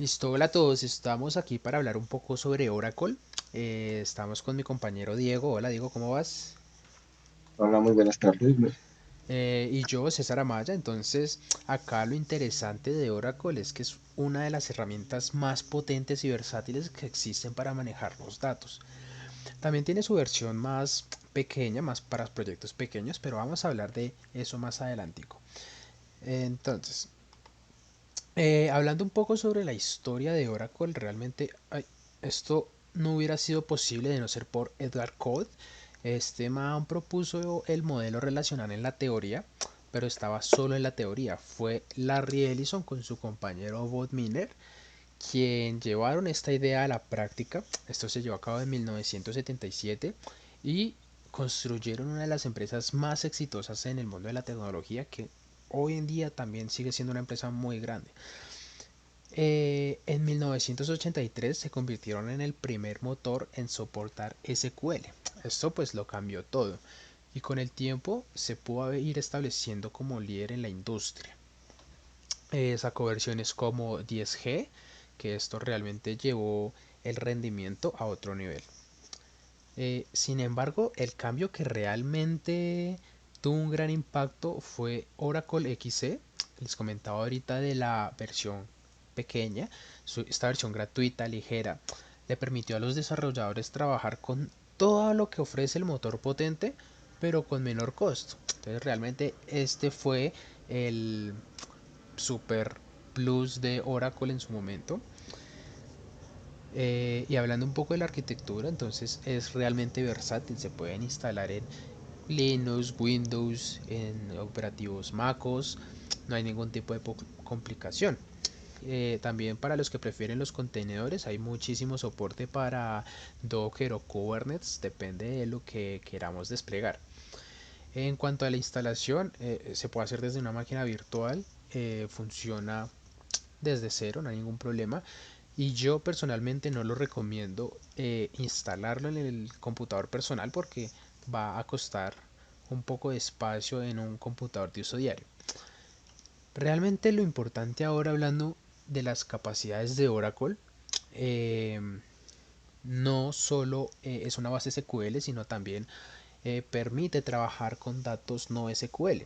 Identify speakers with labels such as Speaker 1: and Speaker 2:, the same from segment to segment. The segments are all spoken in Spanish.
Speaker 1: Listo, hola a todos, estamos aquí para hablar un poco sobre Oracle. Estamos con mi compañero Diego. Hola Diego, ¿cómo vas?
Speaker 2: Hola, muy buenas tardes.
Speaker 1: Y yo, César Amaya. Entonces, acá lo interesante de Oracle es que es una de las herramientas más potentes y versátiles que existen para manejar los datos. También tiene su versión más pequeña, más para proyectos pequeños, pero vamos a hablar de eso más adelantico. Entonces, hablando un poco sobre la historia de Oracle, realmente esto no hubiera sido posible de no ser por Edgar Code. Este man propuso el modelo relacional en la teoría, pero estaba solo en la teoría. Fue Larry Ellison con su compañero Bob Miner quien llevaron esta idea a la práctica. Esto se llevó a cabo en 1977 y construyeron una de las empresas más exitosas en el mundo de la tecnología que hoy en día también sigue siendo una empresa muy grande. En 1983 se convirtieron en el primer motor en soportar SQL. Esto pues lo cambió todo y con el tiempo se pudo ir estableciendo como líder en la industria. Sacó versiones como 10G, que esto realmente llevó el rendimiento a otro nivel. Sin embargo, el cambio que realmente tuvo un gran impacto fue Oracle XC. Les comentaba ahorita de la versión pequeña. Esta versión gratuita, ligera, le permitió a los desarrolladores trabajar con todo lo que ofrece el motor potente, pero con menor costo. Entonces realmente este fue el super plus de Oracle en su momento. Y hablando un poco de la arquitectura, entonces es realmente versátil, se pueden instalar en Linux, Windows, en operativos MacOS, no hay ningún tipo de complicación. También para los que prefieren los contenedores hay muchísimo soporte para Docker o Kubernetes, depende de lo que queramos desplegar. En cuanto a la instalación, se puede hacer desde una máquina virtual, funciona desde cero, no hay ningún problema. Y yo personalmente no lo recomiendo instalarlo en el computador personal porque va a costar un poco de espacio en un computador de uso diario. Realmente lo importante ahora hablando de las capacidades de Oracle, eh, no solo es una base SQL, sino también permite trabajar con datos no SQL,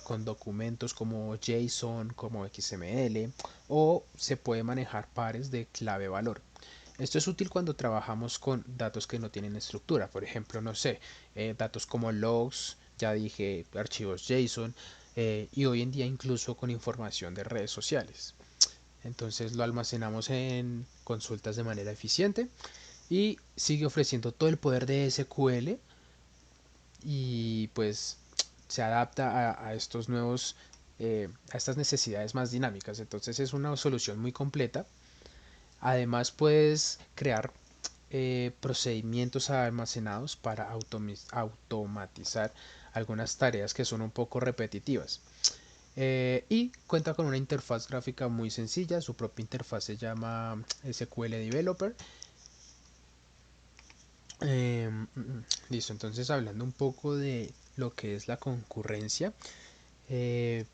Speaker 1: con documentos como JSON, como XML, o se puede manejar pares de clave-valor. Esto es útil cuando trabajamos con datos que no tienen estructura, por ejemplo, no sé, datos como logs, ya dije, archivos JSON, y hoy en día incluso con información de redes sociales. Entonces lo almacenamos en consultas de manera eficiente y sigue ofreciendo todo el poder de SQL y pues se adapta a estos nuevos, a estas necesidades más dinámicas. Entonces es una solución muy completa. Además puedes crear procedimientos almacenados para automatizar algunas tareas que son un poco repetitivas. Y cuenta con una interfaz gráfica muy sencilla, su propia interfaz se llama SQL Developer. Listo, entonces hablando un poco de lo que es la concurrencia, eh,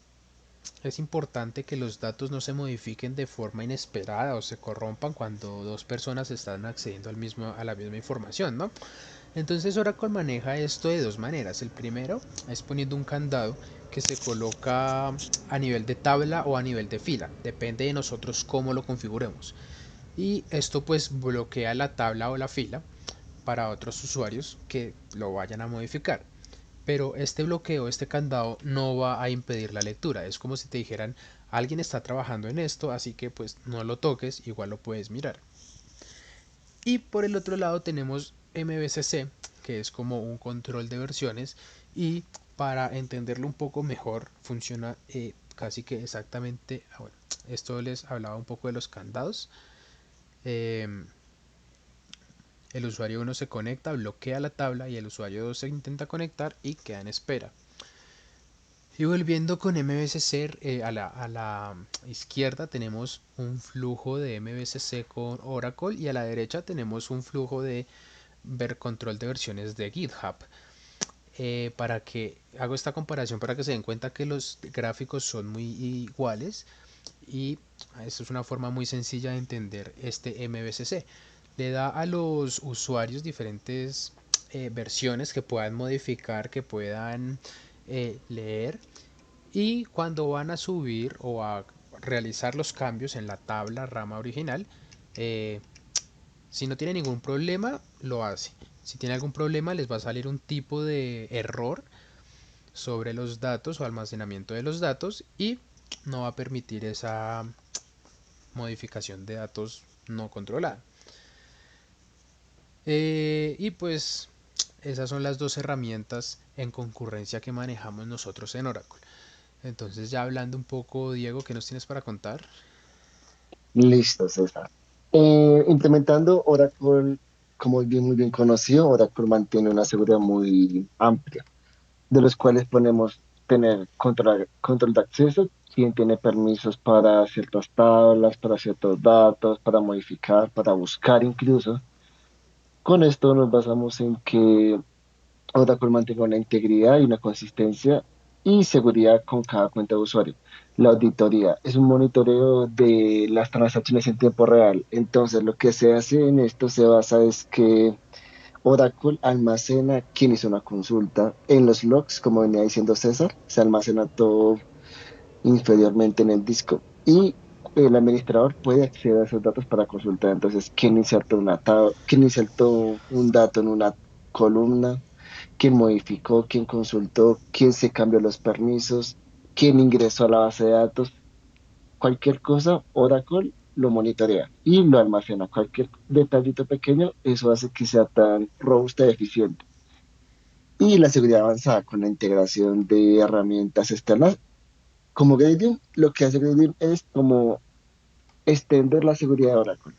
Speaker 1: es importante que los datos no se modifiquen de forma inesperada o se corrompan cuando dos personas están accediendo a la misma información, ¿no? Entonces Oracle maneja esto de dos maneras. El primero es poniendo un candado que se coloca a nivel de tabla o a nivel de fila. Depende de nosotros cómo lo configuremos. Y esto pues bloquea la tabla o la fila para otros usuarios que lo vayan a modificar. Pero este bloqueo, este candado no va a impedir la lectura. Es como si te dijeran, alguien está trabajando en esto, así que pues no lo toques, igual lo puedes mirar. Y por el otro lado tenemos MVCC, que es como un control de versiones y para entenderlo un poco mejor funciona casi que exactamente, bueno, esto les hablaba un poco de los candados. Eh, el usuario 1 se conecta, bloquea la tabla y el usuario 2 se intenta conectar y queda en espera. Y volviendo con MVCC, a la izquierda tenemos un flujo de MVCC con Oracle y a la derecha tenemos un flujo de ver control de versiones de GitHub. Para que hago esta comparación para que se den cuenta que los gráficos son muy iguales y Esto es una forma muy sencilla de entender este MVCC. Le da a los usuarios diferentes versiones que puedan modificar, que puedan leer, y cuando van a subir o a realizar los cambios en la tabla rama original, eh, si no tiene ningún problema, lo hace. Si tiene algún problema, les va a salir un tipo de error sobre los datos o almacenamiento de los datos y no va a permitir esa modificación de datos no controlada. Y pues esas son las dos herramientas en concurrencia que manejamos nosotros en Oracle. Entonces ya hablando un poco, Diego, ¿qué nos tienes para contar?
Speaker 2: Listo, César. Implementando Oracle, como es bien, muy bien conocido, Oracle mantiene una seguridad muy amplia, de los cuales podemos tener control de acceso, quien tiene permisos para ciertas tablas, para ciertos datos, para modificar, para buscar incluso. Con esto nos basamos en que Oracle mantenga una integridad y una consistencia y seguridad con cada cuenta de usuario. La auditoría es un monitoreo de las transacciones en tiempo real. Entonces, lo que se hace en esto se basa es que Oracle almacena quién hizo una consulta en los logs, como venía diciendo César, se almacena todo inferiormente en el disco y el administrador puede acceder a esos datos para consultar. Entonces, quién insertó un dato en una columna, quién modificó, quién consultó, quién se cambió los permisos, quién ingresó a la base de datos, cualquier cosa, Oracle lo monitorea y lo almacena. Cualquier detallito pequeño, eso hace que sea tan robusta y eficiente. Y la seguridad avanzada con la integración de herramientas externas como Gradium, lo que hace Gradium es como extender la seguridad de Oracle.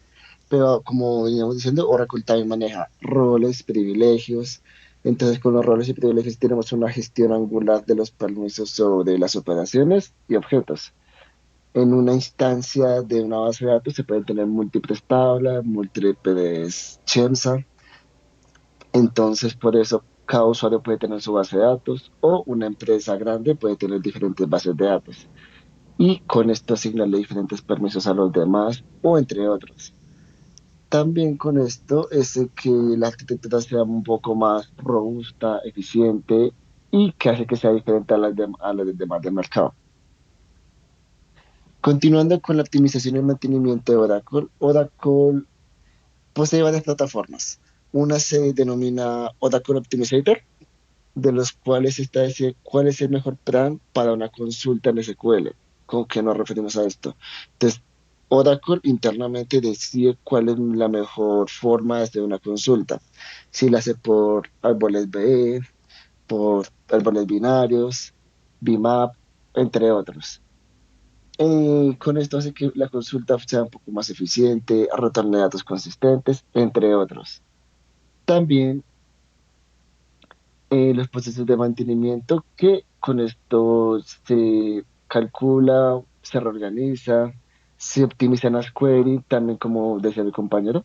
Speaker 2: Pero como veníamos diciendo, Oracle también maneja roles, privilegios. Entonces, con los roles y privilegios tenemos una gestión angular de los permisos sobre las operaciones y objetos. En una instancia de una base de datos se pueden tener múltiples tablas, múltiples CHEMSA. Entonces, por eso cada usuario puede tener su base de datos o una empresa grande puede tener diferentes bases de datos. Y con esto asignarle diferentes permisos a los demás o entre otros. También con esto es de que la arquitectura sea un poco más robusta, eficiente y que hace que sea diferente a las demás del mercado. Continuando con la optimización y el mantenimiento de Oracle, Oracle posee varias plataformas. Una se denomina Oracle Optimizator, de los cuales establece cuál es el mejor plan para una consulta en SQL. ¿Con qué nos referimos a esto? Entonces, Oracle internamente decide cuál es la mejor forma de hacer una consulta. Si la hace por árboles BE, por árboles binarios, BIMAP, entre otros. Con esto hace que la consulta sea un poco más eficiente, retorne datos consistentes, entre otros. También los procesos de mantenimiento que con esto se calcula, se reorganiza, se optimizan las queries, también como decía mi compañero.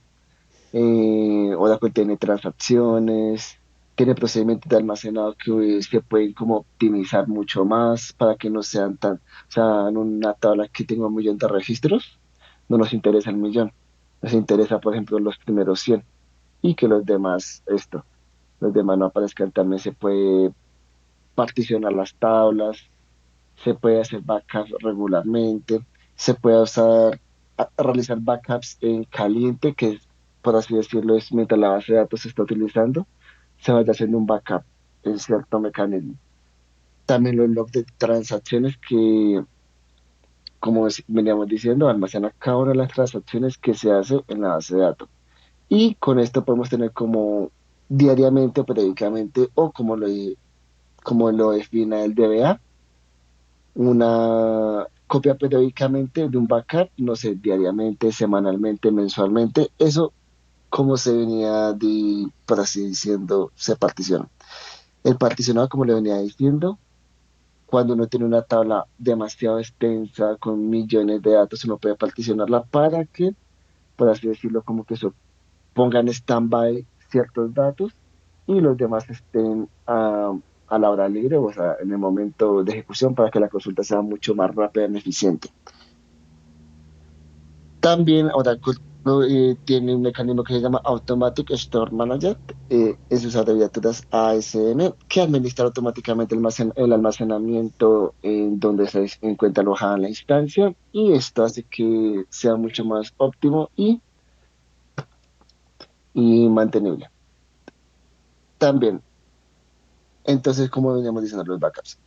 Speaker 2: Oracle tiene transacciones, tiene procedimientos de almacenado que se pueden como optimizar mucho más para que no sean tan, o sea, en una tabla que tenga 1 millón de registros, no nos interesa el millón, nos interesa, por ejemplo, los primeros 100 y que los demás no aparezcan. También se puede particionar las tablas, se puede hacer backups regularmente, se puede realizar backups en caliente, que por así decirlo es mientras la base de datos se está utilizando, se vaya haciendo un backup en cierto mecanismo. También los logs de transacciones que, como veníamos diciendo, almacena cada una de las transacciones que se hace en la base de datos. Y con esto podemos tener como diariamente o periódicamente, o como lo define el DBA, una copia periódicamente de un backup, no sé, diariamente, semanalmente, mensualmente. Eso, como se venía, por así diciendo, se particiona. El particionado, como le venía diciendo, cuando uno tiene una tabla demasiado extensa con millones de datos, uno puede particionarla para que, por así decirlo, como que se ponga en stand-by ciertos datos y los demás estén a la hora libre, o sea, en el momento de ejecución para que la consulta sea mucho más rápida y eficiente. También Oracle tiene un mecanismo que se llama Automatic Store Manager, en sus abreviaturas ASM, que administra automáticamente el almacenamiento en donde se encuentra alojada la instancia, y esto hace que sea mucho más óptimo y mantenible. También, entonces, como veníamos diciendo, los backups.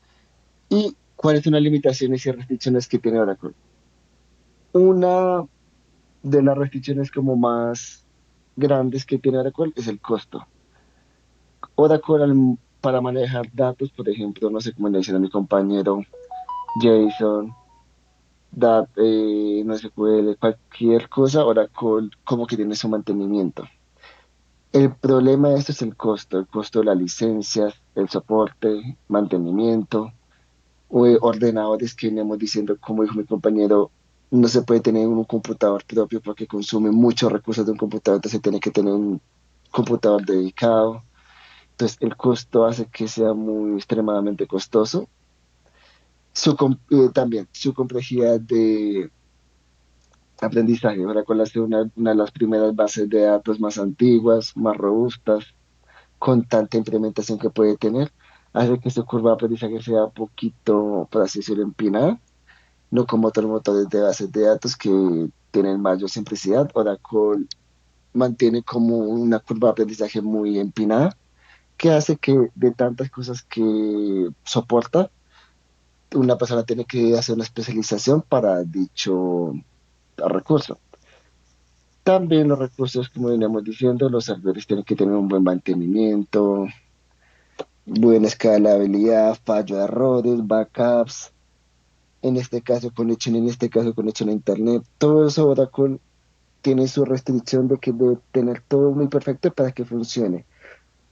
Speaker 2: ¿Y cuáles son las limitaciones y restricciones que tiene Oracle? Una de las restricciones como más grandes que tiene Oracle es el costo. Oracle para manejar datos, por ejemplo, no sé cómo le dicen a mi compañero, JSON, no sé, cualquier cosa, Oracle como que tiene su mantenimiento. El problema de esto es el costo de las licencias, el soporte, mantenimiento, o ordenadores que veníamos diciendo, como dijo mi compañero, no se puede tener un computador propio porque consume muchos recursos de un computador, entonces se tiene que tener un computador dedicado. Entonces el costo hace que sea muy extremadamente costoso. También su complejidad de aprendizaje. Oracle hace una de las primeras bases de datos más antiguas, más robustas, con tanta implementación que puede tener, hace que su curva de aprendizaje sea un poquito, por así decirlo, empinada, no como otros motores de bases de datos que tienen mayor simplicidad. Oracle mantiene como una curva de aprendizaje muy empinada, que hace que de tantas cosas que soporta, una persona tiene que hacer una especialización para dicho recurso. También los recursos, como veníamos diciendo, los servidores tienen que tener un buen mantenimiento, buena escalabilidad, fallo de errores, backups, en este caso conexión a internet. Todo eso Oracle tiene su restricción de que debe tener todo muy perfecto para que funcione.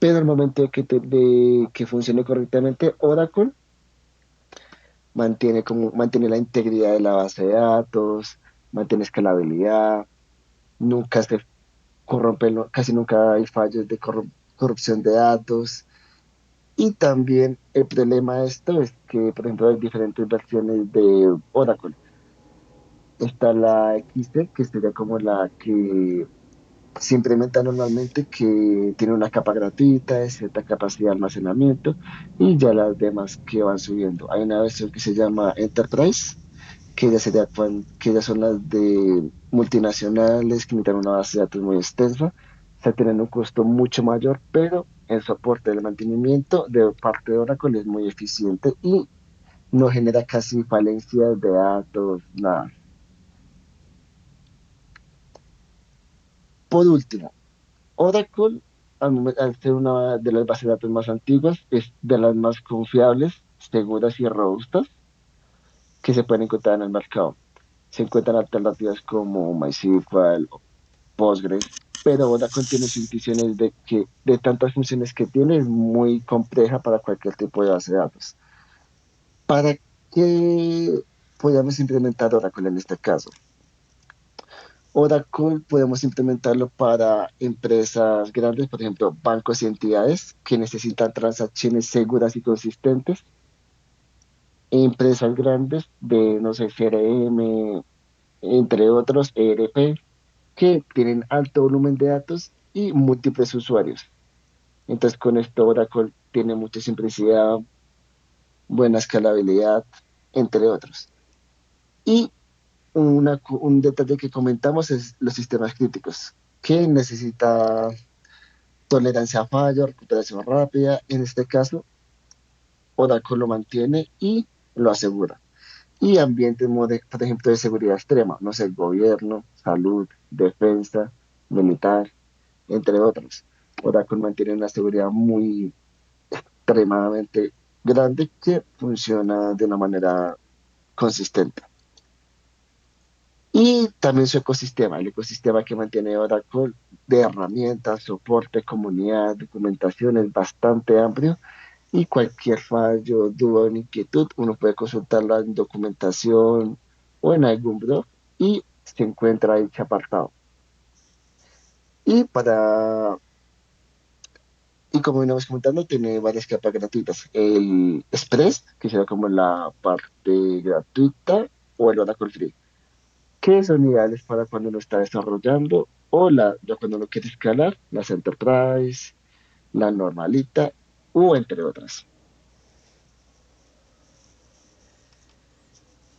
Speaker 2: Pero al momento de que funcione correctamente, Oracle mantiene la integridad de la base de datos, mantiene escalabilidad, nunca se corrompe, casi nunca hay fallos de corrupción de datos. Y también el problema de esto es que, por ejemplo, hay diferentes versiones de Oracle. Está la XT, que sería como la que se implementa normalmente, que tiene una capa gratuita de cierta capacidad de almacenamiento, y ya las demás que van subiendo. Hay una versión que se llama Enterprise, que ya son las de multinacionales que necesitan una base de datos muy extensa, está teniendo un costo mucho mayor, pero el soporte del mantenimiento de parte de Oracle es muy eficiente y no genera casi falencias de datos, nada. Por último, Oracle, al ser una de las bases de datos más antiguas, es de las más confiables, seguras y robustas que se pueden encontrar en el mercado. Se encuentran alternativas como MySQL o Postgres, pero Oracle tiene sus limitaciones de que de tantas funciones que tiene es muy compleja para cualquier tipo de base de datos. ¿Para qué podemos implementar Oracle en este caso? Oracle podemos implementarlo para empresas grandes, por ejemplo, bancos y entidades que necesitan transacciones seguras y consistentes. Empresas grandes de, no sé, CRM, entre otros, ERP, que tienen alto volumen de datos y múltiples usuarios. Entonces, con esto Oracle tiene mucha simplicidad, buena escalabilidad, entre otros. Y un detalle que comentamos es los sistemas críticos, que necesita tolerancia a fallo, recuperación rápida. En este caso, Oracle lo mantiene y lo asegura. Y ambientes, por ejemplo, de seguridad extrema, no sé, gobierno, salud, defensa, militar, entre otros. Oracle mantiene una seguridad muy extremadamente grande que funciona de una manera consistente. Y también su ecosistema, el ecosistema que mantiene Oracle de herramientas, soporte, comunidad, documentación es bastante amplio, y cualquier fallo, duda o inquietud, uno puede consultarla en documentación o en algún blog y se encuentra dicho apartado. Y como veníamos comentando, tiene varias capas gratuitas. El Express, que será como la parte gratuita, o el Oracle Free. que son ideales para cuando uno está desarrollando o ya cuando uno quiere escalar, las Enterprise, la normalita o entre otras.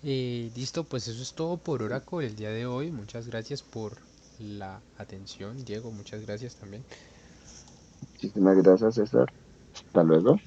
Speaker 1: Listo, pues eso es todo por Oracle el día de hoy. Muchas gracias por la atención, Diego. Muchas gracias también.
Speaker 2: Muchísimas gracias, César. Hasta luego.